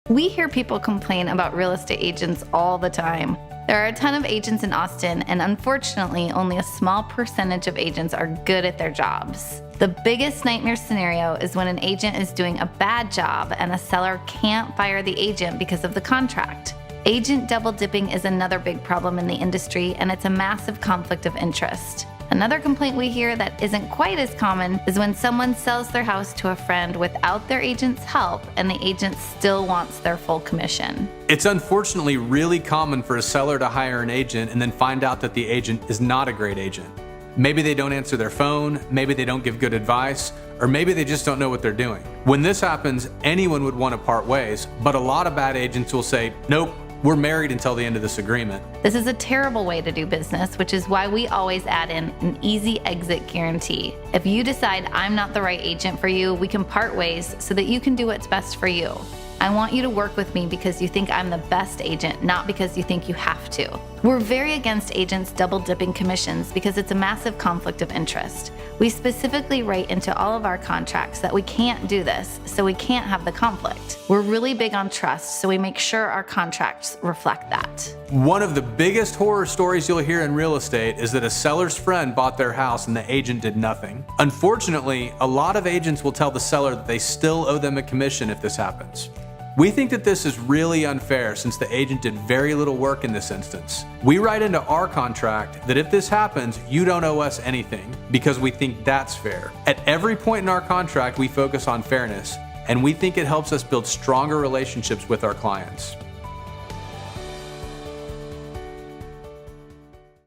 We hear people complain about real estate agents all the time. There are a ton of agents in Austin, and unfortunately, only a small percentage of agents are good at their jobs. The biggest nightmare scenario is when an agent is doing a bad job and a seller can't fire the agent because of the contract. Agent double dipping is another big problem in the industry, and it's a massive conflict of interest. Another complaint we hear that isn't quite as common is when someone sells their house to a friend without their agent's help and the agent still wants their full commission. It's unfortunately really common for a seller to hire an agent and then find out that the agent is not a great agent. Maybe they don't answer their phone, maybe they don't give good advice, or maybe they just don't know what they're doing. When this happens, anyone would want to part ways, but a lot of bad agents will say, nope, we're married until the end of this agreement. This is a terrible way to do business, which is why we always add in an easy exit guarantee. If you decide I'm not the right agent for you, we can part ways so that you can do what's best for you. I want you to work with me because you think I'm the best agent, not because you think you have to. We're very against agents double dipping commissions because it's a massive conflict of interest. We specifically write into all of our contracts that we can't do this, so we can't have the conflict. We're really big on trust, so we make sure our contracts reflect that. One of the biggest horror stories you'll hear in real estate is that a seller's friend bought their house and the agent did nothing. Unfortunately, a lot of agents will tell the seller that they still owe them a commission if this happens. We think that this is really unfair since the agent did very little work in this instance. We write into our contract that if this happens, you don't owe us anything because we think that's fair. At every point in our contract, we focus on fairness, and we think it helps us build stronger relationships with our clients.